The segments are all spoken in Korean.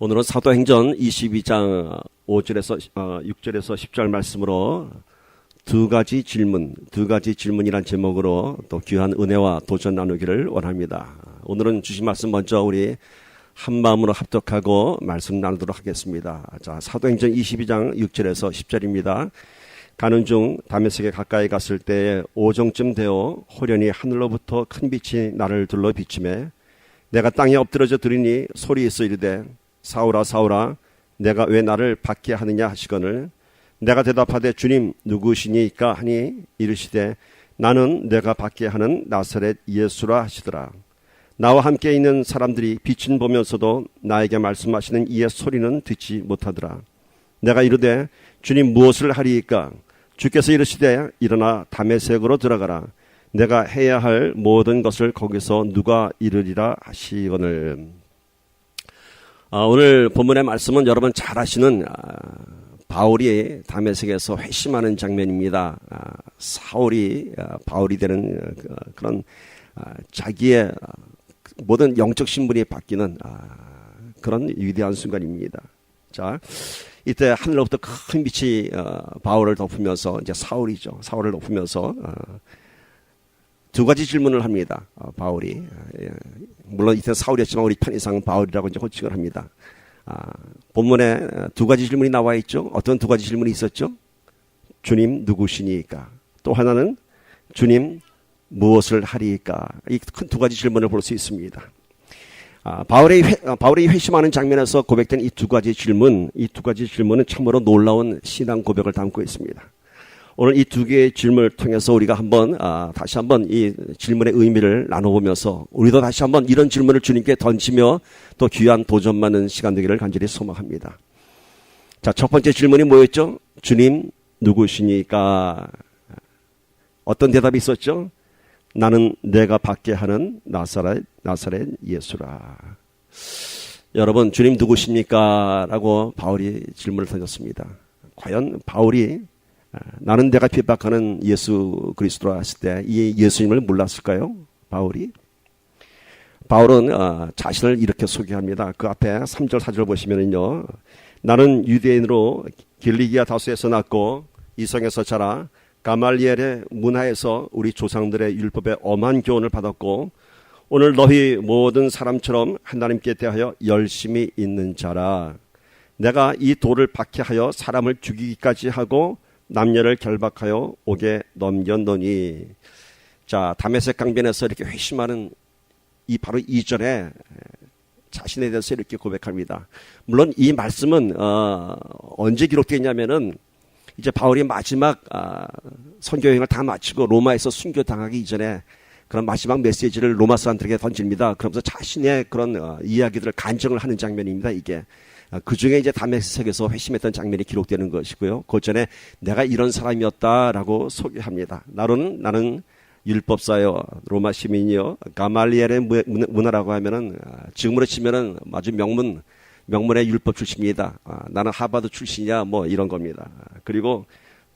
오늘은 사도행전 22장 5절에서 6절에서 10절 말씀으로 두 가지 질문이란 제목으로 또 귀한 은혜와 도전 나누기를 원합니다. 오늘은 주신 말씀 먼저 우리 한 마음으로 합독하고 말씀 나누도록 하겠습니다. 자, 사도행전 22장 6절에서 10절입니다. 가는 중 다메섹에 가까이 갔을 때 오정쯤 되어 호련히 하늘로부터 큰 빛이 나를 둘러 비추매 내가 땅에 엎드러져 들으니 소리있어 이르되 사울아 사울아 내가 왜 나를 박해 하느냐 하시거늘 내가 대답하되 주님 누구시니까 하니 이르시되 나는 내가 박해 하는 나사렛 예수라 하시더라. 나와 함께 있는 사람들이 빛은 보면서도 나에게 말씀하시는 이의 소리는 듣지 못하더라. 내가 이르되 주님 무엇을 하리이까? 주께서 이르시되 일어나 다메섹으로 들어가라. 내가 해야 할 모든 것을 거기서 누가 이르리라 하시거늘. 오늘 본문의 말씀은 여러분 잘 아시는 바울이 다메섹에서 회심하는 장면입니다. 사울이 바울이 되는 그런 자기의 모든 영적 신분이 바뀌는 그런 위대한 순간입니다. 자, 이때 하늘로부터 큰 빛이 바울을 덮으면서 이제 사울을 덮으면서 두 가지 질문을 합니다. 바울이 물론 이때 사울이었지만 우리 편의상 바울이라고 이제 호칭을 합니다. 본문에 두 가지 질문이 나와 있죠. 어떤 두 가지 질문이 있었죠? 주님 누구시니까? 또 하나는 주님 무엇을 하리이까? 이 큰 두 가지 질문을 볼 수 있습니다. 바울이 회심하는 장면에서 고백된 이 두 가지 질문은 참으로 놀라운 신앙 고백을 담고 있습니다. 오늘 이 두 개의 질문을 통해서 우리가 다시 한번 이 질문의 의미를 나눠보면서 우리도 다시 한번 이런 질문을 주님께 던지며 또 귀한 도전받는 시간 되기를 간절히 소망합니다. 자, 첫 번째 질문이 뭐였죠? 주님 누구시니까? 어떤 대답이 있었죠? 나는 내가 받게 하는 나사렛 예수라. 여러분 주님 누구십니까? 라고 바울이 질문을 던졌습니다. 과연 바울이 나는 내가 핍박하는 예수 그리스도라 했을 때 이 예수님을 몰랐을까요? 바울은 자신을 이렇게 소개합니다. 그 앞에 3절 4절 보시면은요. 나는 유대인으로 길리기아 다수에서 났고 이성에서 자라 가말리엘의 문화에서 우리 조상들의 율법에 엄한 교훈을 받았고 오늘 너희 모든 사람처럼 하나님께 대하여 열심히 있는 자라. 내가 이 돌을 박해하여 사람을 죽이기까지 하고 남녀를 결박하여 옥에 넘겼노니. 자, 다메섹 강변에서 이렇게 회심하는 바로 이전에 자신에 대해서 이렇게 고백합니다. 물론 이 말씀은 언제 기록되었냐면은 이제 바울이 마지막 선교 여행을 다 마치고 로마에서 순교당하기 이전에 그런 마지막 메시지를 로마 사람들에게 던집니다. 그러면서 자신의 그런 이야기들을 간증을 하는 장면입니다. 이게 그 중에 이제 다메섹에서 회심했던 장면이 기록되는 것이고요. 그 전에 내가 이런 사람이었다라고 소개합니다. 나는 율법사요, 로마 시민이요, 가말리엘의 문화라고 하면은 지금으로 치면은 아주 명문의 율법 출신이다. 나는 하버드 출신이야, 뭐 이런 겁니다. 그리고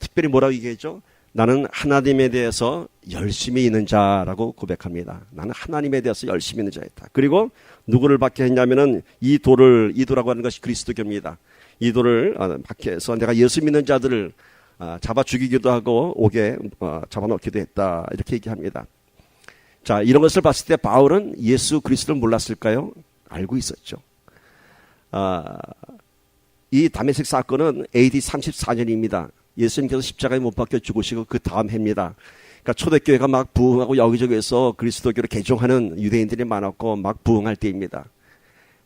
특별히 뭐라고 얘기했죠? 나는 하나님에 대해서 열심히 있는 자라고 고백합니다. 나는 하나님에 대해서 열심히 있는 자였다. 그리고 누구를 박해했냐면은 이 돌이라고 하는 것이 그리스도교입니다. 이 돌을 박해해서 내가 예수 믿는 자들을 잡아 죽이기도 하고 옥에 잡아놓기도 했다. 이렇게 얘기합니다. 자, 이런 것을 봤을 때 바울은 예수 그리스도를 몰랐을까요? 알고 있었죠. 이 다메섹 사건은 AD 34년입니다. 예수님께서 십자가에 못 박혀 죽으시고 그 다음 해입니다. 그러니까 초대교회가 막 부흥하고 여기저기에서 그리스도교를 개종하는 유대인들이 많았고 막 부흥할 때입니다.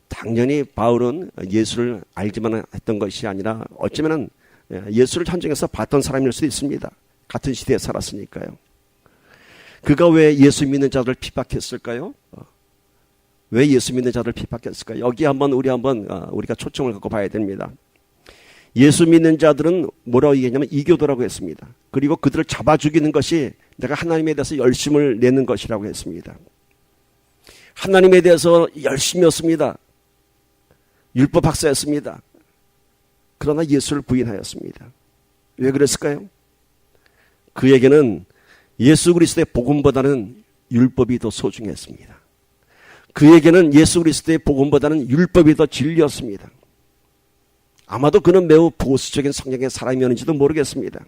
당연히 바울은 예수를 알지만 했던 것이 아니라 어쩌면은 예수를 현장에서 봤던 사람일 수도 있습니다. 같은 시대에 살았으니까요. 그가 왜 예수 믿는 자들을 핍박했을까요? 왜 예수 믿는 자들을 핍박했을까요? 여기 우리가 초점을 갖고 봐야 됩니다. 예수 믿는 자들은 뭐라고 얘기했냐면 이교도라고 했습니다. 그리고 그들을 잡아 죽이는 것이 내가 하나님에 대해서 열심을 내는 것이라고 했습니다. 하나님에 대해서 열심이었습니다. 율법 학사였습니다. 그러나 예수를 부인하였습니다. 왜 그랬을까요? 그에게는 예수 그리스도의 복음보다는 율법이 더 소중했습니다. 그에게는 예수 그리스도의 복음보다는 율법이 더 진리였습니다. 아마도 그는 매우 보수적인 성향의 사람이었는지도 모르겠습니다.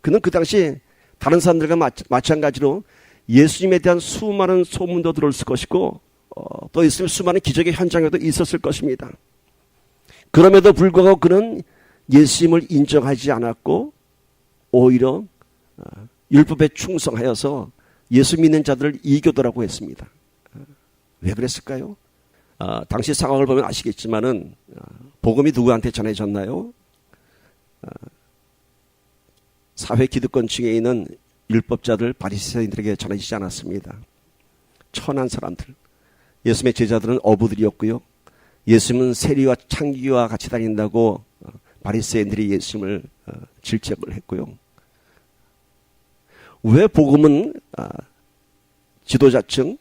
그는 그 당시 다른 사람들과 마찬가지로 예수님에 대한 수많은 소문도 들었을 것이고 또 있으면 수많은 기적의 현장에도 있었을 것입니다. 그럼에도 불구하고 그는 예수님을 인정하지 않았고 오히려 율법에 충성하여서 예수 믿는 자들을 이교도라고 했습니다. 왜 그랬을까요? 당시 상황을 보면 아시겠지만은 복음이 누구한테 전해졌나요? 사회 기득권층에 있는 율법자들 바리새인들에게 전해지지 않았습니다. 천한 사람들, 예수님의 제자들은 어부들이었고요. 예수님은 세리와 창기와 같이 다닌다고 바리새인들이 예수님을 질책을 했고요. 왜 복음은 지도자층,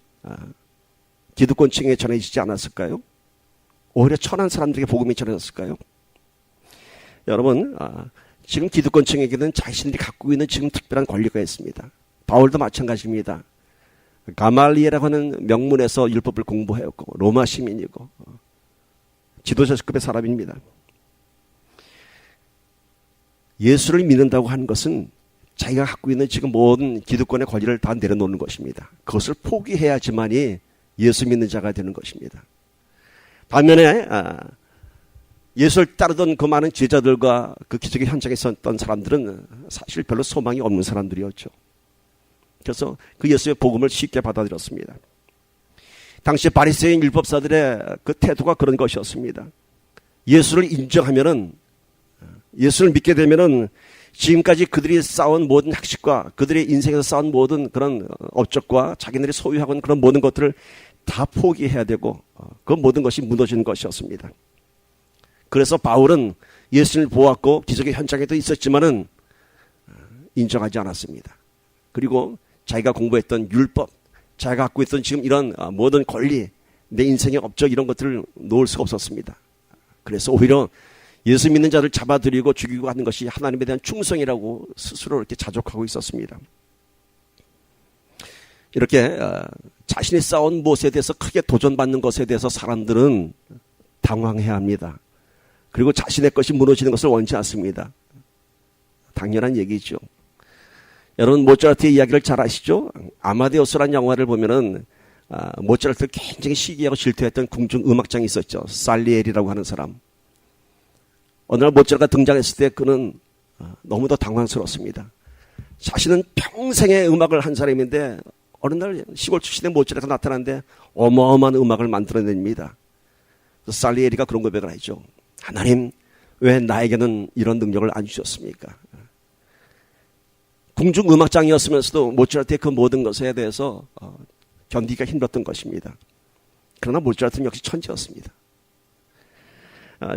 기득권층에 전해지지 않았을까요? 오히려 천한 사람들에게 복음이 전해졌을까요? 여러분, 지금 기득권층에게는 자신들이 갖고 있는 지금 특별한 권리가 있습니다. 바울도 마찬가지입니다. 가말리엘이라고 하는 명문에서 율법을 공부하였고 로마 시민이고 지도자급의 사람입니다. 예수를 믿는다고 하는 것은 자기가 갖고 있는 지금 모든 기득권의 권리를 다 내려놓는 것입니다. 그것을 포기해야지만이 예수 믿는 자가 되는 것입니다. 반면에 예수를 따르던 그 많은 제자들과 그 기적의 현장에 있었던 사람들은 사실 별로 소망이 없는 사람들이었죠. 그래서 그 예수의 복음을 쉽게 받아들였습니다. 당시 바리새인 율법사들의 그 태도가 그런 것이었습니다. 예수를 인정하면은, 예수를 믿게 되면은 지금까지 그들이 쌓은 모든 학식과 그들의 인생에서 쌓은 모든 그런 업적과 자기들이 소유하고 있는 그런 모든 것들을 다 포기해야 되고 그 모든 것이 무너지는 것이었습니다. 그래서 바울은 예수님을 보았고 기적의 현장에도 있었지만은 인정하지 않았습니다. 그리고 자기가 공부했던 율법, 자기가 갖고 있던 지금 이런 모든 권리, 내 인생의 업적 이런 것들을 놓을 수가 없었습니다. 그래서 오히려 예수 믿는 자를 잡아들이고 죽이고 하는 것이 하나님에 대한 충성이라고 스스로 이렇게 자족하고 있었습니다. 이렇게 자신이 쌓은 무엇에 대해서 크게 도전받는 것에 대해서 사람들은 당황해야 합니다. 그리고 자신의 것이 무너지는 것을 원치 않습니다. 당연한 얘기죠. 여러분 모차르트의 이야기를 잘 아시죠? 아마데우스라는 영화를 보면은 모차르트를 굉장히 시기하고 질투했던 궁중 음악장이 있었죠. 살리에리라고 하는 사람. 어느 날 모차르트가 등장했을 때 그는 너무도 당황스러웠습니다. 자신은 평생의 음악을 한 사람인데 어느 날 시골 출신의 모차르트가 나타났는데 어마어마한 음악을 만들어냅니다. 살리에리가 그런 고백을 하죠. 하나님, 왜 나에게는 이런 능력을 안 주셨습니까? 궁중 음악장이었으면서도 모차르트의 그 모든 것에 대해서 견디기가 힘들었던 것입니다. 그러나 모차르트는 역시 천재였습니다.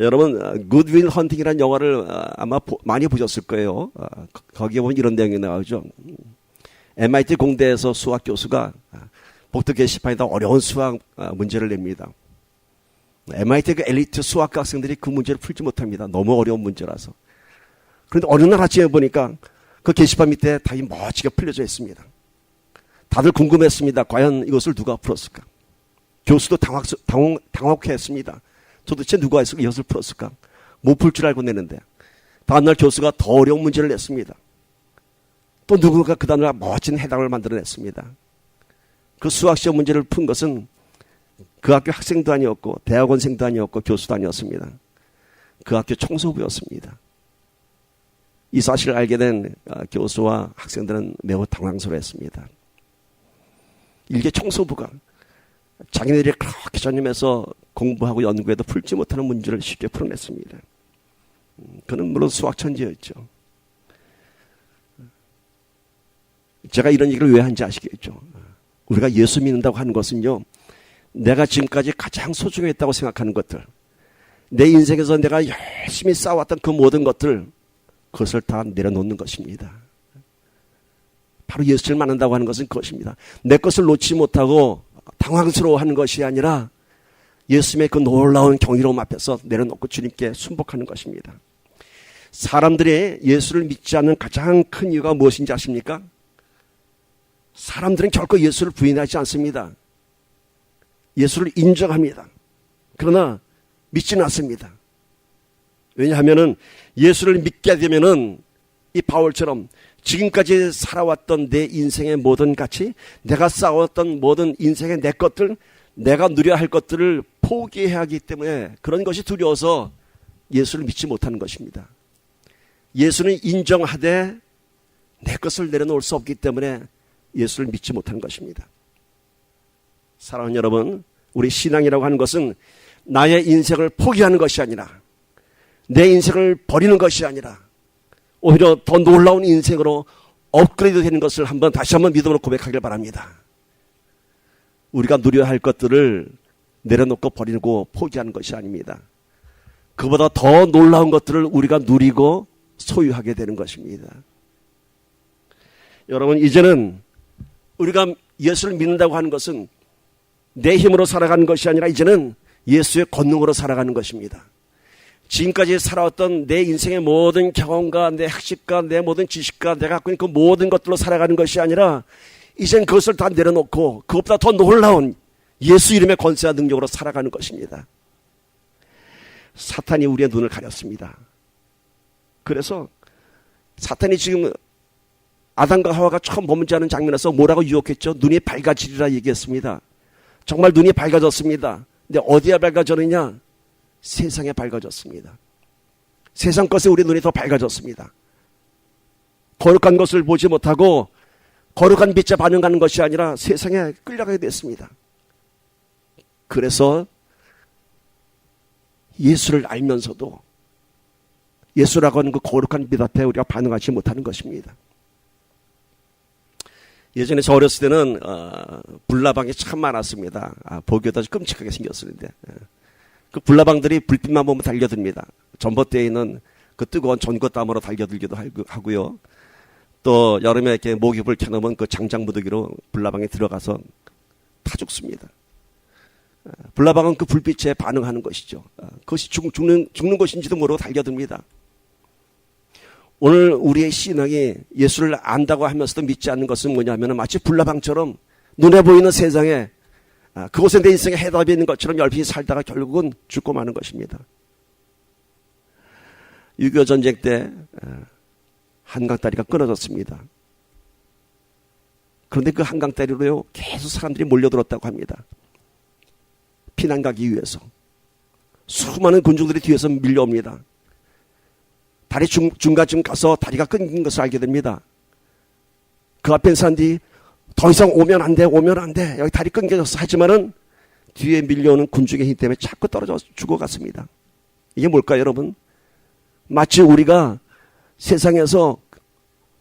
여러분 굿윌 헌팅이라는 영화를 아마 많이 보셨을 거예요. 거기에 보면 이런 내용이 나오죠. MIT 공대에서 수학 교수가 복도 게시판에다 어려운 수학 문제를 냅니다. MIT 그 엘리트 수학 학생들이 그 문제를 풀지 못합니다. 너무 어려운 문제라서. 그런데 어느 날 아침에 보니까 그 게시판 밑에 답이 멋지게 풀려져 있습니다. 다들 궁금했습니다. 과연 이것을 누가 풀었을까? 교수도 당혹했습니다. 도대체 누가 이것을 풀었을까? 못 풀 줄 알고 내는데 다음날 교수가 더 어려운 문제를 냈습니다. 또 누군가 그 다음날 멋진 해답을 만들어냈습니다. 그 수학시험 문제를 푼 것은 그 학교 학생도 아니었고 대학원생도 아니었고 교수도 아니었습니다. 그 학교 청소부였습니다. 이 사실을 알게 된 교수와 학생들은 매우 당황스러워했습니다. 일개 청소부가 자기네들이 그렇게 전념해서 공부하고 연구해도 풀지 못하는 문제를 쉽게 풀어냈습니다. 그는 물론 수학 천재였죠. 제가 이런 얘기를 왜 하는지 아시겠죠? 우리가 예수 믿는다고 하는 것은요, 내가 지금까지 가장 소중했다고 생각하는 것들, 내 인생에서 내가 열심히 쌓아왔던 그 모든 것들, 그것을 다 내려놓는 것입니다. 바로 예수를 만난다고 하는 것은 그것입니다. 내 것을 놓지 못하고 당황스러워하는 것이 아니라 예수님의 그 놀라운 경이로움 앞에서 내려놓고 주님께 순복하는 것입니다. 사람들이 예수를 믿지 않는 가장 큰 이유가 무엇인지 아십니까? 사람들은 결코 예수를 부인하지 않습니다. 예수를 인정합니다. 그러나 믿지는 않습니다. 왜냐하면은 예수를 믿게 되면은 이 바울처럼 지금까지 살아왔던 내 인생의 모든 가치, 내가 쌓아왔던 모든 인생의 내 것들, 내가 누려야 할 것들을 포기해야 하기 때문에 그런 것이 두려워서 예수를 믿지 못하는 것입니다. 예수는 인정하되 내 것을 내려놓을 수 없기 때문에 예수를 믿지 못하는 것입니다. 사랑하는 여러분, 우리 신앙이라고 하는 것은 나의 인생을 포기하는 것이 아니라, 내 인생을 버리는 것이 아니라 오히려 더 놀라운 인생으로 업그레이드 되는 것을 다시 한번 믿음으로 고백하길 바랍니다. 우리가 누려야 할 것들을 내려놓고 버리고 포기하는 것이 아닙니다. 그보다 더 놀라운 것들을 우리가 누리고 소유하게 되는 것입니다. 여러분, 이제는 우리가 예수를 믿는다고 하는 것은 내 힘으로 살아가는 것이 아니라 이제는 예수의 권능으로 살아가는 것입니다. 지금까지 살아왔던 내 인생의 모든 경험과 내 학식과 내 모든 지식과 내가 갖고 있는 그 모든 것들로 살아가는 것이 아니라 이젠 그것을 다 내려놓고 그것보다 더 놀라운 예수 이름의 권세와 능력으로 살아가는 것입니다. 사탄이 우리의 눈을 가렸습니다. 그래서 사탄이 지금 아담과 하와가 처음 범죄하는 장면에서 뭐라고 유혹했죠? 눈이 밝아지리라 얘기했습니다. 정말 눈이 밝아졌습니다. 근데 어디에 밝아졌느냐? 세상에 밝아졌습니다. 세상 것에 우리 눈이 더 밝아졌습니다. 거룩한 것을 보지 못하고 거룩한 빛에 반응하는 것이 아니라 세상에 끌려가게 됐습니다. 그래서 예수를 알면서도 예수라고 하는 그 거룩한 빛 앞에 우리가 반응하지 못하는 것입니다. 예전에 저 어렸을 때는 불나방이 참 많았습니다. 보기에도 아주 끔찍하게 생겼었는데 그 불나방들이 불빛만 보면 달려듭니다. 전봇대에 있는 그 뜨거운 전구땀으로 달려들기도 하고요. 또 여름에 이렇게 모기불 켜놓으면 그 장작무더기로 불나방에 들어가서 타 죽습니다. 불나방은 그 불빛에 반응하는 것이죠. 그것이 죽는 것인지도 모르고 달려듭니다. 오늘 우리의 신앙이 예수를 안다고 하면서도 믿지 않는 것은 뭐냐면 마치 불나방처럼 눈에 보이는 세상에 그곳에 내 인생의 해답이 있는 것처럼 열심히 살다가 결국은 죽고 마는 것입니다. 6.25 전쟁 때 한강다리가 끊어졌습니다. 그런데 그 한강다리로요 계속 사람들이 몰려들었다고 합니다. 피난 가기 위해서. 수많은 군중들이 뒤에서 밀려옵니다. 다리 중간쯤 가서 다리가 끊긴 것을 알게 됩니다. 그 앞에 사람들이 더 이상 오면 안 돼, 오면 안 돼. 여기 다리 끊겨졌어. 하지만은 뒤에 밀려오는 군중의 힘 때문에 자꾸 떨어져 죽어갔습니다. 이게 뭘까요, 여러분? 마치 우리가 세상에서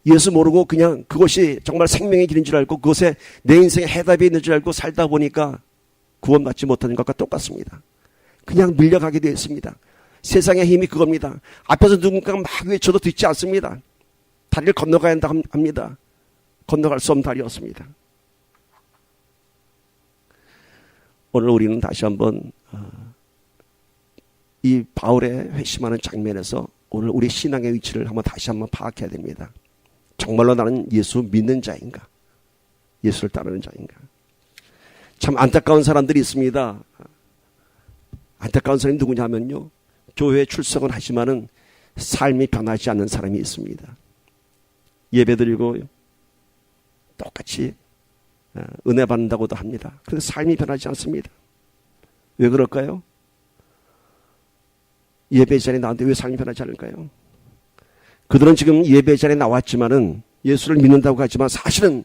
예수 모르고 그냥 그것이 정말 생명의 길인 줄 알고 그것에 내 인생의 해답이 있는 줄 알고 살다 보니까 구원받지 못하는 것과 똑같습니다. 그냥 밀려가게 되어 있습니다. 세상의 힘이 그겁니다. 앞에서 누군가가 막 외쳐도 듣지 않습니다. 다리를 건너가야 한다 합니다. 건너갈 수 없는 다리였습니다. 오늘 우리는 다시 한번 이 바울의 회심하는 장면에서 오늘 우리 신앙의 위치를 다시 한번 파악해야 됩니다. 정말로 나는 예수 믿는 자인가? 예수를 따르는 자인가? 참 안타까운 사람들이 있습니다. 안타까운 사람이 누구냐면요. 교회에 출석은 하지만은 삶이 변하지 않는 사람이 있습니다. 예배드리고 똑같이 은혜 받는다고도 합니다. 그런데 삶이 변하지 않습니다. 왜 그럴까요? 예배 자리에 나왔는데 왜 삶이 변하지 않을까요? 그들은 지금 예배 자리에 나왔지만은 예수를 믿는다고 하지만 사실은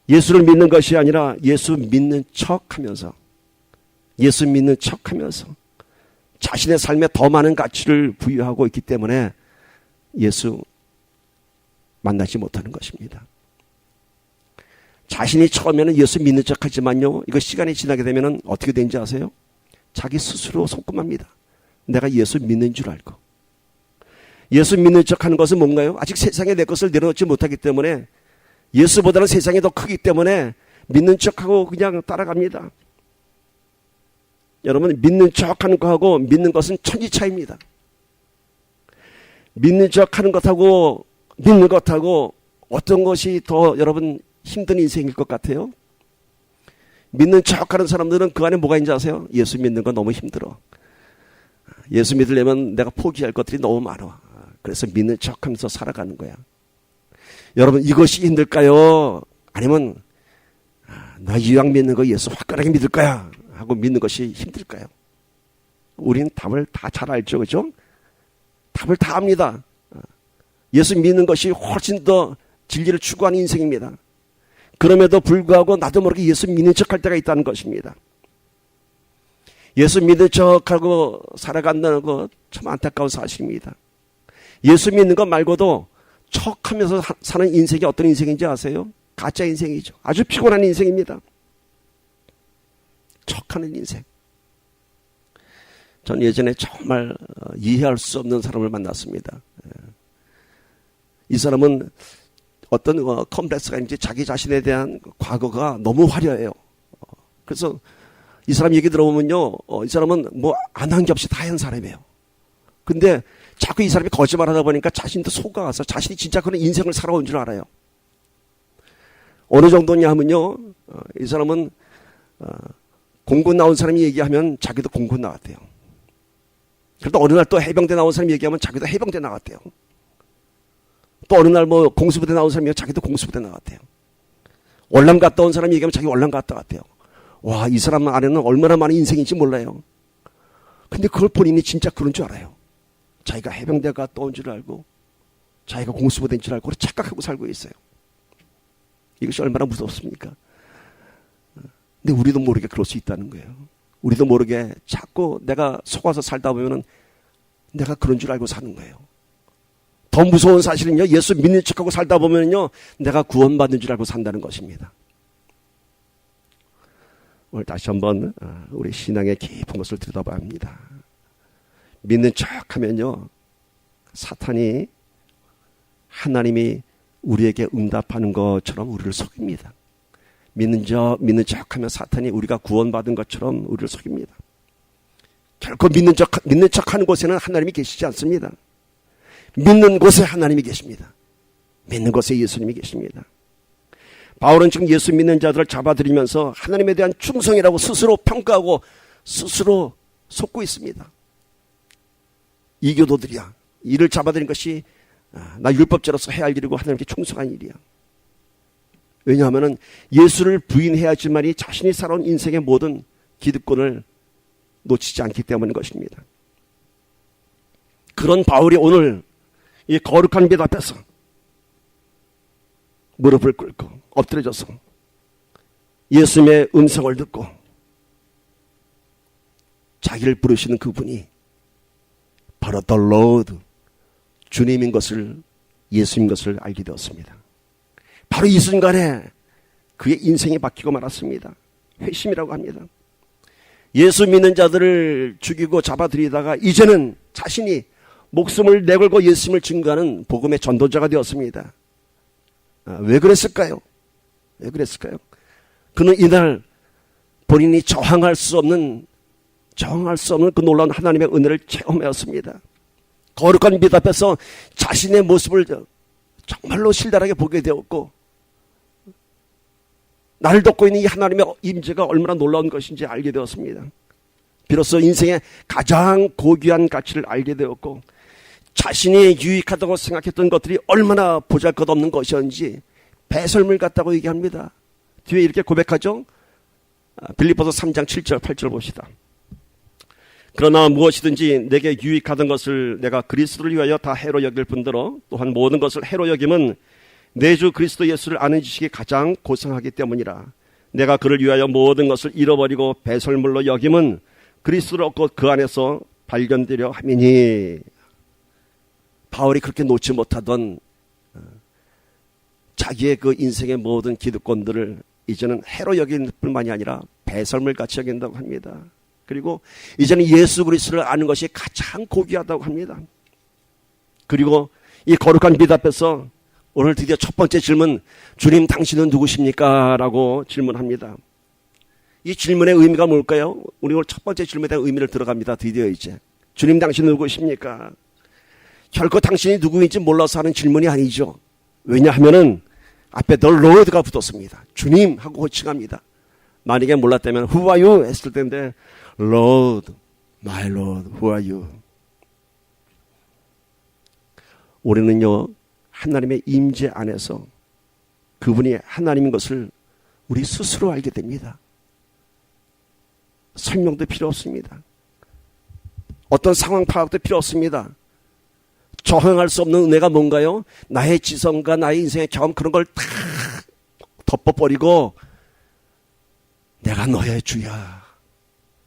예수를 믿는 것이 아니라 예수 믿는 척하면서 자신의 삶에 더 많은 가치를 부여하고 있기 때문에 예수 만나지 못하는 것입니다. 자신이 처음에는 예수 믿는 척하지만요, 이거 시간이 지나게 되면 어떻게 되는지 아세요? 자기 스스로 속금합니다. 내가 예수 믿는 줄 알고. 예수 믿는 척하는 것은 뭔가요? 아직 세상에 내 것을 내려놓지 못하기 때문에 예수보다는 세상이 더 크기 때문에 믿는 척하고 그냥 따라갑니다. 여러분, 믿는 척하는 것하고 믿는 것은 천지 차이입니다. 믿는 척하는 것하고 믿는 것하고 어떤 것이 더 여러분 힘든 인생일 것 같아요? 믿는 척하는 사람들은 그 안에 뭐가 있는지 아세요? 예수 믿는 건 너무 힘들어. 예수 믿으려면 내가 포기할 것들이 너무 많아. 그래서 믿는 척하면서 살아가는 거야. 여러분, 이것이 힘들까요? 아니면 나 이왕 믿는 거 예수 화끈하게 믿을 거야 하고 믿는 것이 힘들까요? 우리는 답을 다 잘 알죠, 그죠? 답을 다 압니다. 예수 믿는 것이 훨씬 더 진리를 추구하는 인생입니다. 그럼에도 불구하고 나도 모르게 예수 믿는 척할 때가 있다는 것입니다. 예수 믿는 척하고 살아간다는 것 참 안타까운 사실입니다. 예수 믿는 것 말고도 척하면서 사는 인생이 어떤 인생인지 아세요? 가짜 인생이죠. 아주 피곤한 인생입니다. 척하는 인생. 전 예전에 정말 이해할 수 없는 사람을 만났습니다. 이 사람은 어떤 컴플렉스가 있는지 자기 자신에 대한 과거가 너무 화려해요. 그래서 이 사람 얘기 들어보면요, 이 사람은 뭐 안 한 게 없이 다 한 사람이에요. 근데 자꾸 이 사람이 거짓말하다 보니까 자신도 속아가서 자신이 진짜 그런 인생을 살아온 줄 알아요. 어느 정도냐 하면요, 이 사람은 공군 나온 사람이 얘기하면 자기도 공군 나왔대요. 그래도 어느 날 또 해병대 나온 사람이 얘기하면 자기도 해병대 나왔대요. 또 어느 날 뭐 공수부대 나온 사람이 자기도 공수부대 나왔대요. 월남 갔다 온 사람이 얘기하면 자기 월남 갔다 왔대요. 와, 이 사람 안에는 얼마나 많은 인생인지 몰라요. 근데 그걸 본인이 진짜 그런 줄 알아요. 자기가 해병대 갔다 온 줄 알고 자기가 공수부대인 줄 알고 착각하고 살고 있어요. 이것이 얼마나 무섭습니까? 근데 우리도 모르게 그럴 수 있다는 거예요. 우리도 모르게 자꾸 내가 속아서 살다 보면은 내가 그런 줄 알고 사는 거예요. 더 무서운 사실은요, 예수 믿는 척하고 살다 보면요, 내가 구원받는 줄 알고 산다는 것입니다. 오늘 다시 한번 우리 신앙의 깊은 것을 들여다봐야 합니다. 믿는 척하면요, 사탄이 하나님이 우리에게 응답하는 것처럼 우리를 속입니다. 믿는 척하면 사탄이 우리가 구원받은 것처럼 우리를 속입니다. 결코 믿는 척하는 곳에는 하나님이 계시지 않습니다. 믿는 곳에 하나님이 계십니다. 믿는 곳에 예수님이 계십니다. 바울은 지금 예수 믿는 자들을 잡아들이면서 하나님에 대한 충성이라고 스스로 평가하고 스스로 속고 있습니다. 이교도들이야. 이를 잡아들인 것이 나 율법자로서 해야 할 일이고 하나님께 충성한 일이야. 왜냐하면 예수를 부인해야지만이 자신이 살아온 인생의 모든 기득권을 놓치지 않기 때문인 것입니다. 그런 바울이 오늘 이 거룩한 빛 앞에서 무릎을 꿇고 엎드려져서 예수님의 음성을 듣고 자기를 부르시는 그분이 바로 The Lord, 주님인 것을, 예수인 것을 알게 되었습니다. 바로 이 순간에 그의 인생이 바뀌고 말았습니다. 회심이라고 합니다. 예수 믿는 자들을 죽이고 잡아들이다가 이제는 자신이 목숨을 내걸고 예수님을 증거하는 복음의 전도자가 되었습니다. 왜 그랬을까요? 왜 그랬을까요? 그는 이날 본인이 저항할 수 없는 그 놀라운 하나님의 은혜를 체험하였습니다. 거룩한 빛 앞에서 자신의 모습을 정말로 실달하게 보게 되었고, 나를 돕고 있는 이 하나님의 임재가 얼마나 놀라운 것인지 알게 되었습니다. 비로소 인생의 가장 고귀한 가치를 알게 되었고, 자신이 유익하다고 생각했던 것들이 얼마나 보잘것없는 것이었는지 배설물 같다고 얘기합니다. 뒤에 이렇게 고백하죠. 빌립보서 3장 7절 8절 봅시다. 그러나 무엇이든지 내게 유익하던 것을 내가 그리스도를 위하여 다 해로 여길 뿐더러 또한 모든 것을 해로 여김은 내 주 그리스도 예수를 아는 지식이 가장 고상하기 때문이라. 내가 그를 위하여 모든 것을 잃어버리고 배설물로 여김은 그리스도를 얻고 그 안에서 발견되려 함이니. 바울이 그렇게 놓지 못하던 자기의 그 인생의 모든 기득권들을 이제는 해로 여길 뿐만이 아니라 배설물같이 여긴다고 합니다. 그리고 이제는 예수 그리스도를 아는 것이 가장 고귀하다고 합니다. 그리고 이 거룩한 빛 앞에서 오늘 드디어 첫 번째 질문, 주님 당신은 누구십니까? 라고 질문합니다. 이 질문의 의미가 뭘까요? 우리 오늘 첫 번째 질문에 대한 의미를 들어갑니다. 드디어 이제 주님 당신은 누구십니까? 결코 당신이 누구인지 몰라서 하는 질문이 아니죠. 왜냐하면은 앞에 The Lord가 붙었습니다. 주님 하고 호칭합니다. 만약에 몰랐다면 Who are you? 했을 텐데 Lord, my Lord, who are you? 우리는요, 하나님의 임재 안에서 그분이 하나님인 것을 우리 스스로 알게 됩니다. 설명도 필요 없습니다. 어떤 상황 파악도 필요 없습니다. 저항할 수 없는 은혜가 뭔가요? 나의 지성과 나의 인생의 경험 그런 걸 다 덮어버리고 내가 너의 주야.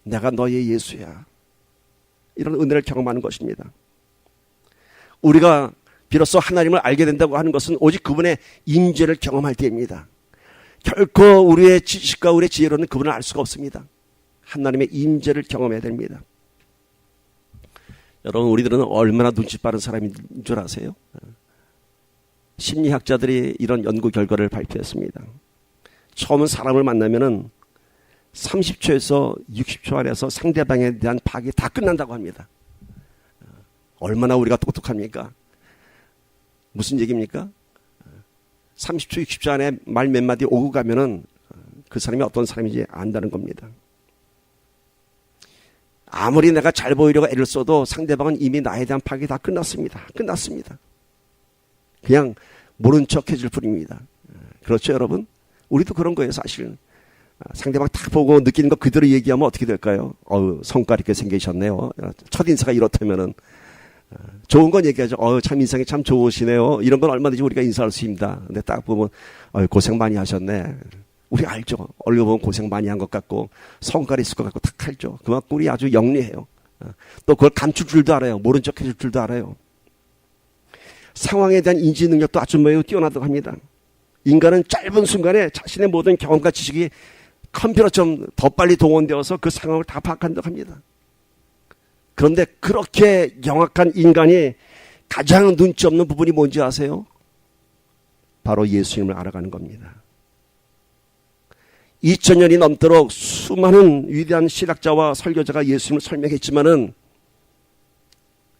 내가 너의 예수야. 이런 은혜를 경험하는 것입니다. 우리가 비로소 하나님을 알게 된다고 하는 것은 오직 그분의 임재를 경험할 때입니다. 결코 우리의 지식과 우리의 지혜로는 그분을 알 수가 없습니다. 하나님의 임재를 경험해야 됩니다. 여러분, 우리들은 얼마나 눈치 빠른 사람인 줄 아세요? 심리학자들이 이런 연구 결과를 발표했습니다. 처음 사람을 만나면은 30초에서 60초 안에서 상대방에 대한 파악이 다 끝난다고 합니다. 얼마나 우리가 똑똑합니까? 무슨 얘기입니까? 30초, 60초 안에 말 몇 마디 오고 가면은 그 사람이 어떤 사람인지 안다는 겁니다. 아무리 내가 잘 보이려고 애를 써도 상대방은 이미 나에 대한 파악이 다 끝났습니다. 끝났습니다. 그냥 모른 척 해줄 뿐입니다. 그렇죠, 여러분? 우리도 그런 거예요, 사실. 상대방 딱 보고 느끼는 거 그대로 얘기하면 어떻게 될까요? 성깔 있게 생기셨네요. 첫인사가 이렇다면은. 좋은 건 얘기하죠. 참 인상이 참 좋으시네요. 이런 건 얼마든지 우리가 인사할 수 있습니다. 근데 딱 보면, 고생 많이 하셨네. 우리 알죠. 얼굴 보면 고생 많이 한 것 같고, 성깔이 있을 것 같고, 탁 알죠. 그만큼 우리 아주 영리해요. 또 그걸 감출 줄도 알아요. 모른 척 해줄 줄도 알아요. 상황에 대한 인지 능력도 아주 매우 뛰어나다고 합니다. 인간은 짧은 순간에 자신의 모든 경험과 지식이 컴퓨터처럼 더 빨리 동원되어서 그 상황을 다 파악한다고 합니다. 그런데 그렇게 영악한 인간이 가장 눈치 없는 부분이 뭔지 아세요? 바로 예수님을 알아가는 겁니다. 2000년이 넘도록 수많은 위대한 신학자와 설교자가 예수님을 설명했지만은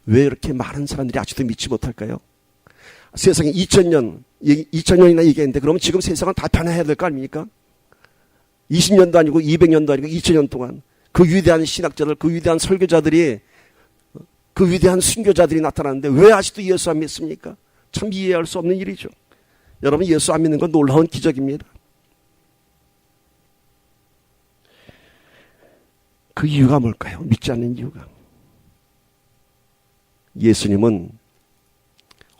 왜 이렇게 많은 사람들이 아직도 믿지 못할까요? 세상에 2000년이나 얘기했는데 그러면 지금 세상은 다 변해야 될 거 아닙니까? 20년도 아니고 200년도 아니고 2000년 동안 그 위대한 신학자들, 그 위대한 설교자들이, 그 위대한 순교자들이 나타나는데 왜 아직도 예수 안 믿습니까? 참 이해할 수 없는 일이죠. 여러분, 예수 안 믿는 건 놀라운 기적입니다. 그 이유가 뭘까요? 믿지 않는 이유가. 예수님은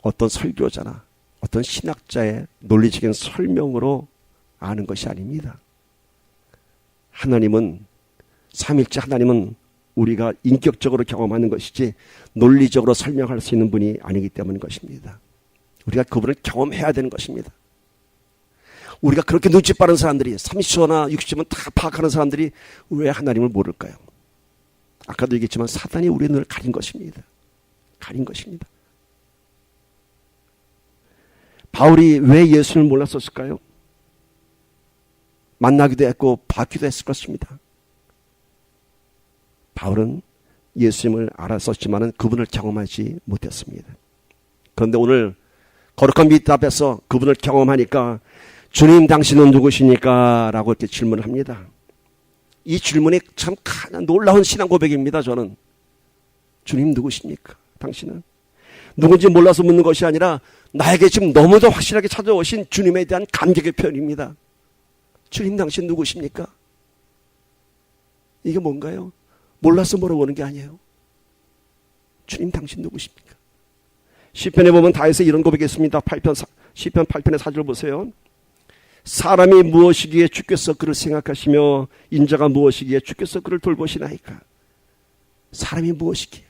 어떤 설교자나 어떤 신학자의 논리적인 설명으로 아는 것이 아닙니다. 하나님은, 삼일째 하나님은 우리가 인격적으로 경험하는 것이지 논리적으로 설명할 수 있는 분이 아니기 때문인 것입니다. 우리가 그분을 경험해야 되는 것입니다. 우리가 그렇게 눈치 빠른 사람들이 30초나 60초면 다 파악하는 사람들이 왜 하나님을 모를까요? 아까도 얘기했지만 사단이 우리의 눈을 가린 것입니다. 가린 것입니다. 바울이 왜 예수를 몰랐었을까요? 만나기도 했고 받기도 했을 것입니다. 바울은 예수님을 알았었지만 그분을 경험하지 못했습니다. 그런데 오늘 거룩한 빛 앞에서 그분을 경험하니까 주님 당신은 누구십니까? 라고 이렇게 질문을 합니다. 이 질문이 참 놀라운 신앙 고백입니다. 저는 주님 누구십니까? 당신은 누군지 몰라서 묻는 것이 아니라 나에게 지금 너무도 확실하게 찾아오신 주님에 대한 감격의 표현입니다. 주님 당신 누구십니까? 이게 뭔가요? 몰라서 물어보는 게 아니에요. 주님 당신 누구십니까? 시편에 보면 다윗이 이런 고백했습니다. 시편 8편의 4절 보세요. 사람이 무엇이기에 주께서 그를 생각하시며 인자가 무엇이기에 주께서 그를 돌보시나이까. 사람이 무엇이기에,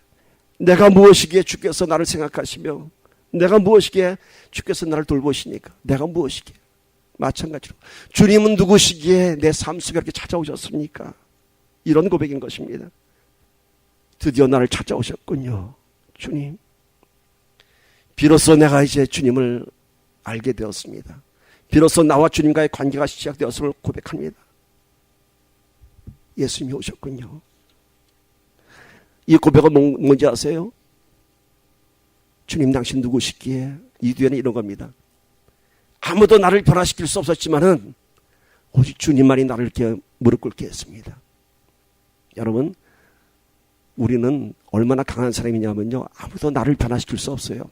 내가 무엇이기에 주께서 나를 생각하시며 내가 무엇이기에 주께서 나를 돌보시니까. 내가 무엇이기에. 마찬가지로 주님은 누구시기에 내 삶 속에 이렇게 찾아오셨습니까? 이런 고백인 것입니다. 드디어 나를 찾아오셨군요. 주님. 비로소 내가 이제 주님을 알게 되었습니다. 비로소 나와 주님과의 관계가 시작되었음을 고백합니다. 예수님이 오셨군요. 이 고백은 뭔지 아세요? 주님 당신 누구시기에? 이 뒤에는 이런 겁니다. 아무도 나를 변화시킬 수 없었지만은 오직 주님만이 나를 이렇게 무릎 꿇게 했습니다. 여러분, 우리는 얼마나 강한 사람이냐면요, 아무도 나를 변화시킬 수 없어요.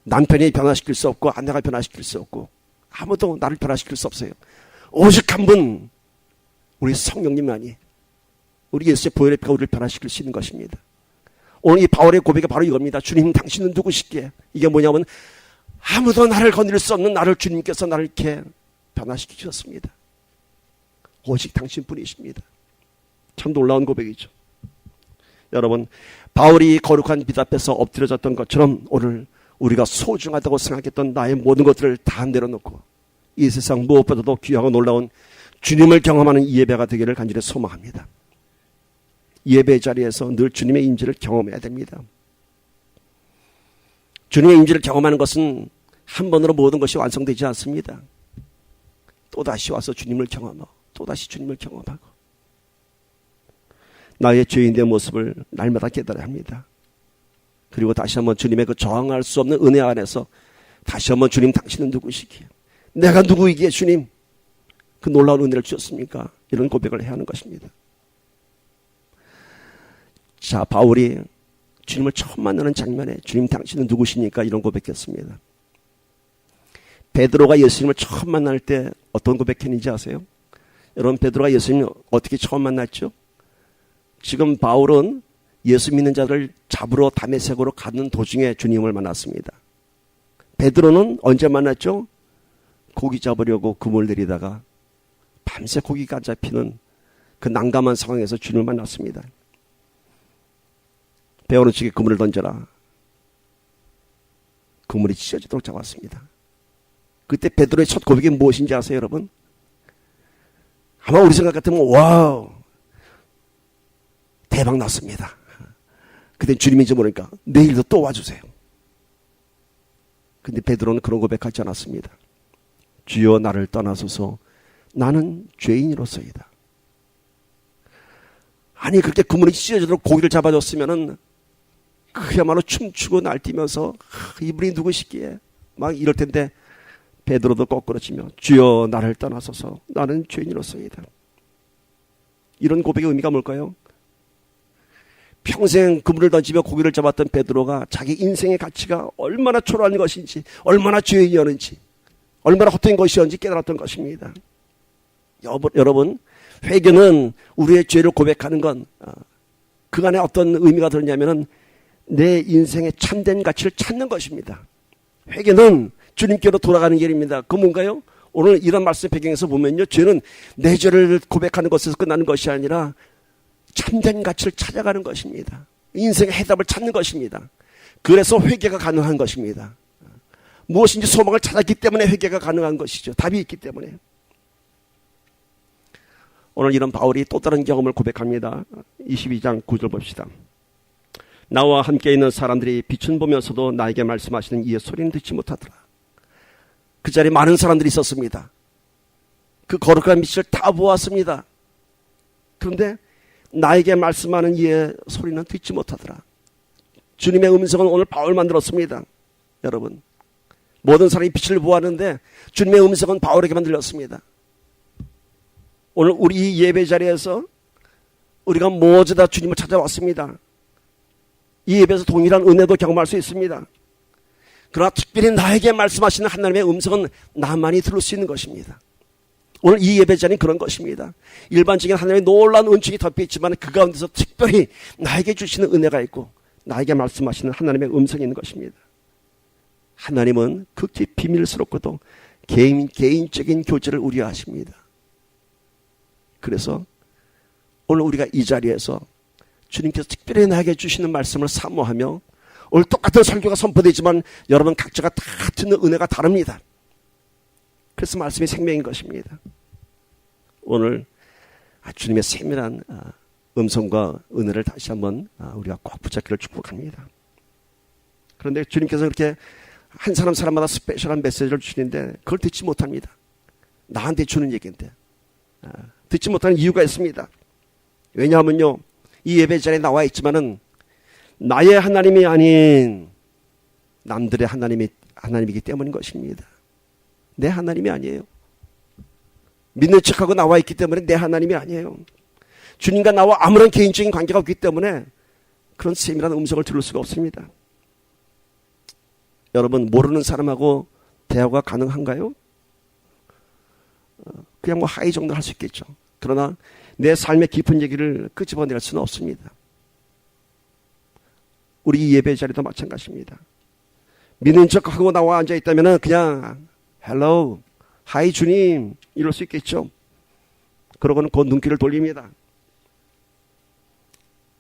남편이 변화시킬 수 없고 아내가 변화시킬 수 없고 아무도 나를 변화시킬 수 없어요. 오직 한 분, 우리 성령님만이, 우리 예수의 보혈의 피가 우리를 변화시킬 수 있는 것입니다. 오늘 이 바울의 고백이 바로 이겁니다. 주님, 당신은 누구시기에? 이게 뭐냐면 아무도 나를 건드릴 수 없는 나를 주님께서 나를 이렇게 변화시키셨습니다. 오직 당신뿐이십니다. 참 놀라운 고백이죠. 여러분, 바울이 거룩한 빛 앞에서 엎드려졌던 것처럼 오늘 우리가 소중하다고 생각했던 나의 모든 것들을 다 내려놓고 이 세상 무엇보다도 귀하고 놀라운 주님을 경험하는 이 예배가 되기를 간절히 소망합니다. 예배 자리에서 늘 주님의 임재를 경험해야 됩니다. 주님의 임재를 경험하는 것은 한 번으로 모든 것이 완성되지 않습니다. 또다시 와서 주님을 경험하고 또다시 주님을 경험하고 나의 죄인의 모습을 날마다 깨달아야 합니다. 그리고 다시 한번 주님의 그 저항할 수 없는 은혜 안에서 다시 한번 주님, 당신은 누구시기에? 내가 누구이기에 주님 그 놀라운 은혜를 주셨습니까? 이런 고백을 해야 하는 것입니다. 자, 바울이 주님을 처음 만나는 장면에 주님, 당신은 누구시니까 이런 고백했습니다. 베드로가 예수님을 처음 만날 때 어떤 고백했는지 아세요? 여러분, 베드로가 예수님을 어떻게 처음 만났죠? 지금 바울은 예수 믿는 자들을 잡으러 다메섹으로 가는 도중에 주님을 만났습니다. 베드로는 언제 만났죠? 고기 잡으려고 그물 내리다가 밤새 고기가 안 잡히는 그 난감한 상황에서 주님을 만났습니다. 배 어느 쪽에 그물을 던져라. 그물이 찢어지도록 잡았습니다. 그때 베드로의 첫 고백이 무엇인지 아세요, 여러분? 아마 우리 생각 같으면 와우, 대박 났습니다. 그때 주님인지 모르니까 내일도 또 와주세요. 근데 베드로는 그런 고백하지 않았습니다. 주여, 나를 떠나소서, 나는 죄인으로서이다. 아니, 그렇게 그물이 찢어지도록 고기를 잡아줬으면은 그야말로 춤추고 날뛰면서 이분이 누구시기에 막 이럴 텐데 베드로도 거꾸로 치며 주여, 나를 떠나소서, 나는 죄인으로서이다. 이런 고백의 의미가 뭘까요? 평생 그물을 던지며 고기를 잡았던 베드로가 자기 인생의 가치가 얼마나 초라한 것인지, 얼마나 죄인이었는지, 얼마나 헛된 것이었는지 깨달았던 것입니다. 여러분, 회개는 우리의 죄를 고백하는 건 그 안에 어떤 의미가 들었냐면은 내 인생의 참된 가치를 찾는 것입니다. 회개는 주님께로 돌아가는 길입니다. 그 뭔가요? 오늘 이런 말씀 배경에서 보면요, 죄는 내 죄를 고백하는 것에서 끝나는 것이 아니라 참된 가치를 찾아가는 것입니다. 인생의 해답을 찾는 것입니다. 그래서 회개가 가능한 것입니다. 무엇인지 소망을 찾았기 때문에 회개가 가능한 것이죠. 답이 있기 때문에. 오늘 이런 바울이 또 다른 경험을 고백합니다. 22장 9절 봅시다. 나와 함께 있는 사람들이 빛은 보면서도 나에게 말씀하시는 이의 소리는 듣지 못하더라. 그 자리에 많은 사람들이 있었습니다. 그 거룩한 빛을 다 보았습니다. 그런데 나에게 말씀하는 이의 소리는 듣지 못하더라. 주님의 음성은 오늘 바울만 들었습니다. 여러분, 모든 사람이 빛을 보았는데 주님의 음성은 바울에게만 들렸습니다. 오늘 우리 이 예배 자리에서 우리가 모두 다 주님을 찾아왔습니다. 이 예배에서 동일한 은혜도 경험할 수 있습니다. 그러나 특별히 나에게 말씀하시는 하나님의 음성은 나만이 들을 수 있는 것입니다. 오늘 이 예배 자리는 그런 것입니다. 일반적인 하나님의 놀라운 은총이 덮여있지만 그 가운데서 특별히 나에게 주시는 은혜가 있고 나에게 말씀하시는 하나님의 음성이 있는 것입니다. 하나님은 극히 비밀스럽고도 개인적인 교제를 우려하십니다. 그래서 오늘 우리가 이 자리에서 주님께서 특별히 나에게 주시는 말씀을 사모하며 오늘 똑같은 설교가 선포되지만 여러분 각자가 다 듣는 은혜가 다릅니다. 그래서 말씀이 생명인 것입니다. 오늘 주님의 세밀한 음성과 은혜를 다시 한번 우리가 꼭 붙잡기를 축복합니다. 그런데 주님께서 그렇게 한 사람마다 스페셜한 메시지를 주시는데 그걸 듣지 못합니다. 나한테 주는 얘기인데 듣지 못하는 이유가 있습니다. 왜냐하면요, 이 예배 자리에 나와 있지만은 나의 하나님이 아닌 남들의 하나님이기 때문인 것입니다. 내 하나님이 아니에요. 믿는 척하고 나와 있기 때문에 내 하나님이 아니에요. 주님과 나와 아무런 개인적인 관계가 없기 때문에 그런 세밀한 음성을 들을 수가 없습니다. 여러분, 모르는 사람하고 대화가 가능한가요? 그냥 뭐 하이 정도 할 수 있겠죠. 그러나 내 삶의 깊은 얘기를 끄집어낼 수는 없습니다. 우리 예배 자리도 마찬가지입니다. 믿는 척하고 나와 앉아있다면 그냥 헬로, 하이 주님 이럴 수 있겠죠. 그러고는 곧 눈길을 돌립니다.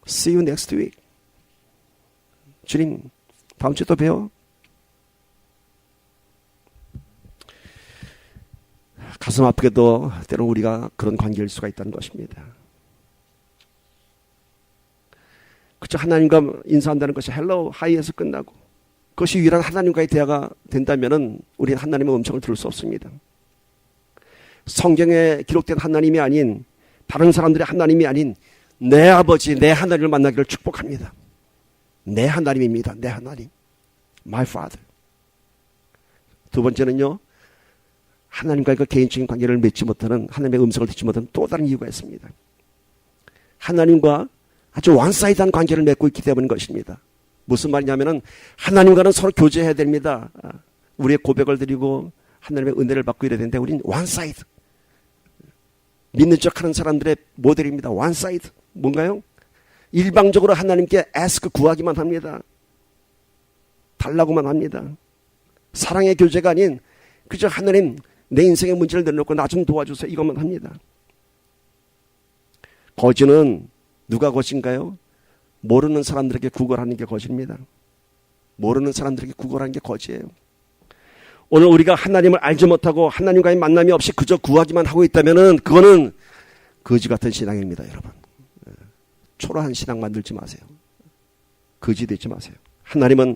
See you next week. 주님, 다음 주에 또 봬요. 가슴 아프게도 때로 우리가 그런 관계일 수가 있다는 것입니다. 그저 하나님과 인사한다는 것이 헬로, 하이에서 끝나고 그것이 유일한 하나님과의 대화가 된다면 우리는 하나님의 음성을 들을 수 없습니다. 성경에 기록된 하나님이 아닌 다른 사람들의 하나님이 아닌 내 아버지, 내 하나님을 만나기를 축복합니다. 내 하나님입니다. 내 하나님. My Father. 두 번째는요. 하나님과의 그 개인적인 관계를 맺지 못하는, 하나님의 음성을 듣지 못하는 또 다른 이유가 있습니다. 하나님과 아주 원사이드한 관계를 맺고 있기 때문인 것입니다. 무슨 말이냐면은 하나님과는 서로 교제해야 됩니다. 우리의 고백을 드리고 하나님의 은혜를 받고 이래야 되는데 우리는 원사이드. 믿는 척하는 사람들의 모델입니다. 원사이드. 뭔가요? 일방적으로 하나님께 ask 구하기만 합니다. 달라고만 합니다. 사랑의 교제가 아닌 그저 하나님 내 인생의 문제를 내려놓고 나 좀 도와주세요. 이것만 합니다. 거지는 누가 거진가요? 모르는 사람들에게 구걸하는 게 거지입니다. 모르는 사람들에게 구걸하는 게 거지예요. 오늘 우리가 하나님을 알지 못하고 하나님과의 만남이 없이 그저 구하기만 하고 있다면 그거는 거지 같은 신앙입니다. 여러분. 초라한 신앙 만들지 마세요. 거지 되지 마세요. 하나님은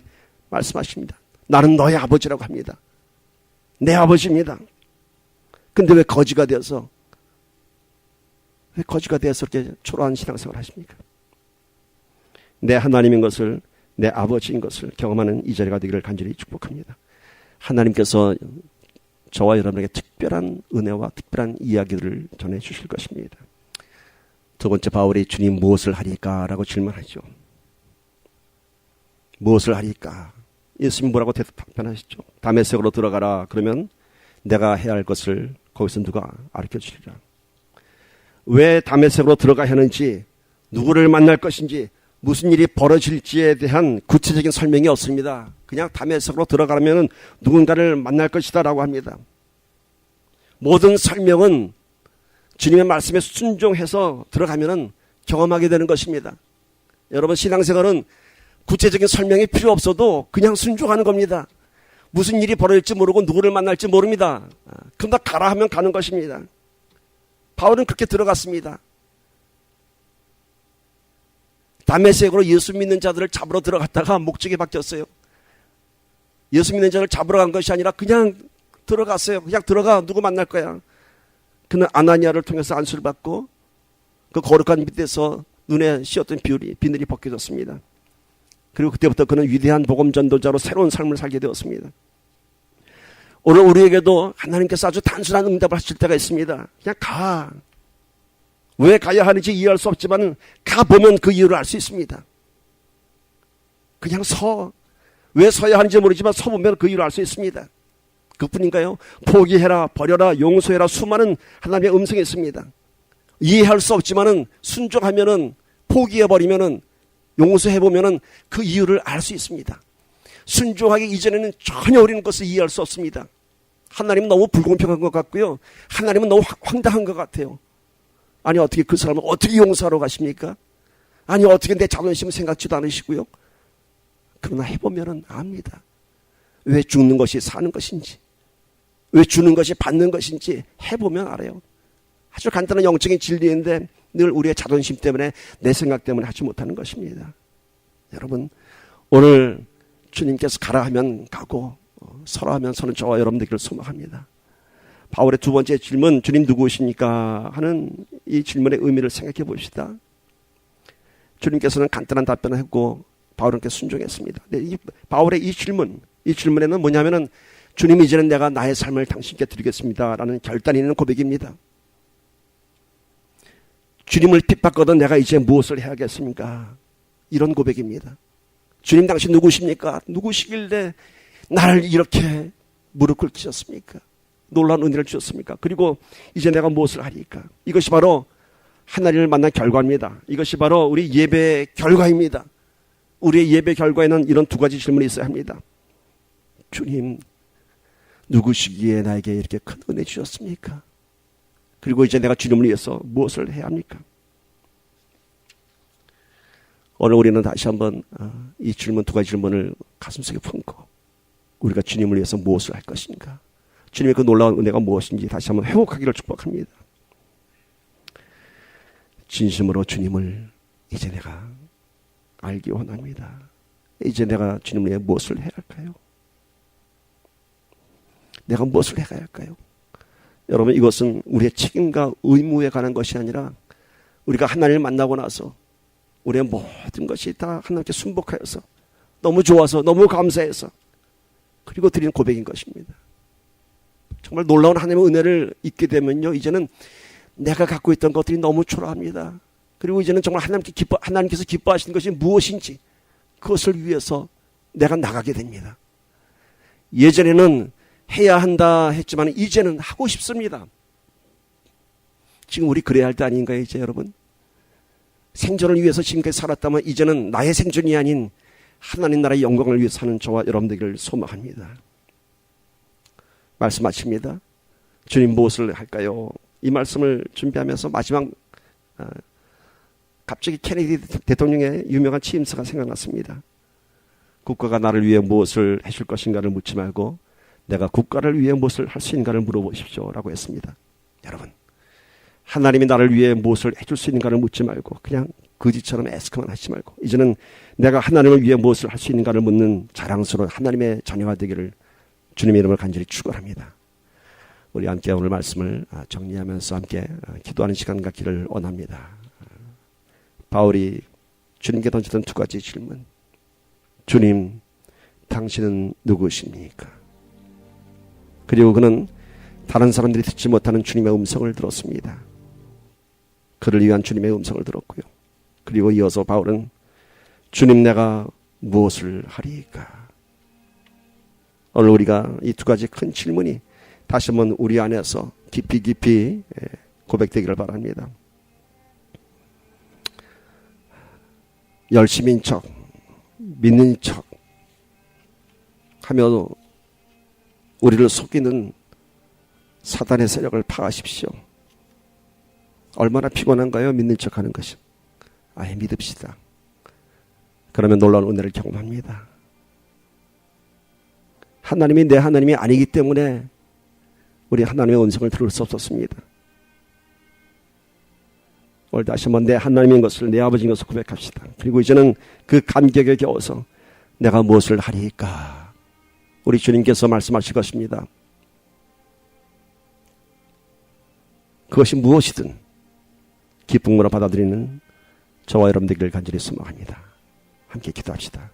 말씀하십니다. 나는 너의 아버지라고 합니다. 내 아버지입니다. 근데 왜 거지가 되어서 그렇게 초라한 신앙생활을 하십니까? 내 하나님인 것을, 내 아버지인 것을 경험하는 이 자리가 되기를 간절히 축복합니다. 하나님께서 저와 여러분에게 특별한 은혜와 특별한 이야기들을 전해 주실 것입니다. 두 번째, 바울이 주님 무엇을 하리까? 라고 질문하죠. 무엇을 하리까? 예수님 뭐라고 답변하시죠? 다메섹으로 들어가라. 그러면 내가 해야 할 것을 거기서 누가 가르쳐 주리라. 왜 다메섹으로 들어가야 하는지, 누구를 만날 것인지, 무슨 일이 벌어질지에 대한 구체적인 설명이 없습니다. 그냥 다메섹으로 들어가면 누군가를 만날 것이다 라고 합니다. 모든 설명은 주님의 말씀에 순종해서 들어가면 경험하게 되는 것입니다. 여러분, 신앙생활은 구체적인 설명이 필요 없어도 그냥 순종하는 겁니다. 무슨 일이 벌어질지 모르고 누구를 만날지 모릅니다. 그럼 다 가라 하면 가는 것입니다. 바울은 그렇게 들어갔습니다. 다메섹으로 예수 믿는 자들을 잡으러 들어갔다가 목적이 바뀌었어요. 예수 믿는 자를 잡으러 간 것이 아니라 그냥 들어갔어요. 그냥 들어가, 누구 만날 거야. 그는 아나니아를 통해서 안수를 받고 그 거룩한 빛에서 눈에 씌었던 비늘이 벗겨졌습니다. 그리고 그때부터 그는 위대한 복음 전도자로 새로운 삶을 살게 되었습니다. 오늘 우리에게도 하나님께서 아주 단순한 응답을 하실 때가 있습니다. 그냥 가. 왜 가야 하는지 이해할 수 없지만 가보면 그 이유를 알 수 있습니다. 그냥 서. 왜 서야 하는지 모르지만 서보면 그 이유를 알 수 있습니다. 그뿐인가요? 포기해라, 버려라, 용서해라, 수많은 하나님의 음성이 있습니다. 이해할 수 없지만은 순종하면은, 포기해버리면은, 용서해보면은 그 이유를 알 수 있습니다. 순종하기 이전에는 전혀 우리는 그것을 이해할 수 없습니다. 하나님은 너무 불공평한 것 같고요. 하나님은 너무 황당한 것 같아요. 아니, 어떻게 그 사람을 어떻게 용서하러 가십니까? 아니, 어떻게 내 자존심 생각지도 않으시고요. 그러나 해보면은 압니다. 왜 죽는 것이 사는 것인지, 왜 주는 것이 받는 것인지 해보면 알아요. 아주 간단한 영적인 진리인데 늘 우리의 자존심 때문에, 내 생각 때문에 하지 못하는 것입니다. 여러분, 오늘 주님께서 가라 하면 가고 서라 하면 서는 저와 여러분 되기를 소망합니다. 바울의 두 번째 질문, 주님 누구십니까? 하는 이 질문의 의미를 생각해 봅시다. 주님께서는 간단한 답변을 했고 바울은 순종했습니다. 바울의 이 질문에는 뭐냐면은 주님, 이제는 내가 나의 삶을 당신께 드리겠습니다 라는 결단이 있는 고백입니다. 주님을 핍박거든 내가 이제 무엇을 해야겠습니까? 이런 고백입니다. 주님, 당신 누구십니까? 누구시길래 나를 이렇게 무릎 꿇으셨습니까? 놀라운 은혜를 주셨습니까? 그리고 이제 내가 무엇을 하리까? 이것이 바로 하나님을 만난 결과입니다. 이것이 바로 우리 예배의 결과입니다. 우리의 예배 결과에는 이런 두 가지 질문이 있어야 합니다. 주님, 누구시기에 나에게 이렇게 큰 은혜 주셨습니까? 그리고 이제 내가 주님을 위해서 무엇을 해야 합니까? 오늘 우리는 다시 한번 이 질문, 두 가지 질문을 가슴속에 품고 우리가 주님을 위해서 무엇을 할 것인가? 주님의 그 놀라운 은혜가 무엇인지 다시 한번 회복하기를 축복합니다. 진심으로 주님을 이제 내가 알기 원합니다. 이제 내가 주님을 위해 무엇을 해야 할까요? 내가 무엇을 해야 할까요? 여러분, 이것은 우리의 책임과 의무에 관한 것이 아니라 우리가 하나님을 만나고 나서 우리의 모든 것이 다 하나님께 순복하여서 너무 좋아서 너무 감사해서 그리고 드리는 고백인 것입니다. 정말 놀라운 하나님의 은혜를 잊게 되면요, 이제는 내가 갖고 있던 것들이 너무 초라합니다. 그리고 이제는 정말 하나님께서 기뻐하시는 것이 무엇인지 그것을 위해서 내가 나가게 됩니다. 예전에는 해야 한다 했지만 이제는 하고 싶습니다. 지금 우리 그래야 할 때 아닌가요, 이제 여러분? 생존을 위해서 지금까지 살았다면 이제는 나의 생존이 아닌 하나님 나라의 영광을 위해 사는 저와 여러분들을 소망합니다. 말씀 마칩니다. 주님, 무엇을 할까요? 이 말씀을 준비하면서 마지막 갑자기 케네디 대통령의 유명한 취임사가 생각났습니다. 국가가 나를 위해 무엇을 해줄 것인가를 묻지 말고 내가 국가를 위해 무엇을 할 수 있는가를 물어보십시오 라고 했습니다. 여러분, 하나님이 나를 위해 무엇을 해줄 수 있는가를 묻지 말고 그냥 거지처럼 애스크만 하지 말고 이제는 내가 하나님을 위해 무엇을 할 수 있는가를 묻는 자랑스러운 하나님의 자녀가 되기를 주님의 이름을 간절히 축원합니다. 우리 함께 오늘 말씀을 정리하면서 함께 기도하는 시간 갖기를 원합니다. 바울이 주님께 던졌던 두 가지 질문. 주님, 당신은 누구십니까? 그리고 그는 다른 사람들이 듣지 못하는 주님의 음성을 들었습니다. 그를 위한 주님의 음성을 들었고요. 그리고 이어서 바울은 주님, 내가 무엇을 하리까? 오늘 우리가 이 두 가지 큰 질문이 다시 한번 우리 안에서 깊이 고백되기를 바랍니다. 열심인 척, 믿는 척 하며 우리를 속이는 사단의 세력을 파하십시오. 얼마나 피곤한가요? 믿는 척 하는 것이. 아예 믿읍시다. 그러면 놀라운 은혜를 경험합니다. 하나님이 내 하나님이 아니기 때문에 우리 하나님의 음성을 들을 수 없었습니다. 오늘 다시 한번 내 하나님인 것을, 내 아버지인 것을 고백합시다. 그리고 이제는 그 감격에 겨워서 내가 무엇을 하리까? 우리 주님께서 말씀하실 것입니다. 그것이 무엇이든 기쁨으로 받아들이는 저와 여러분들을 간절히 소망합니다. 함께 기도합시다.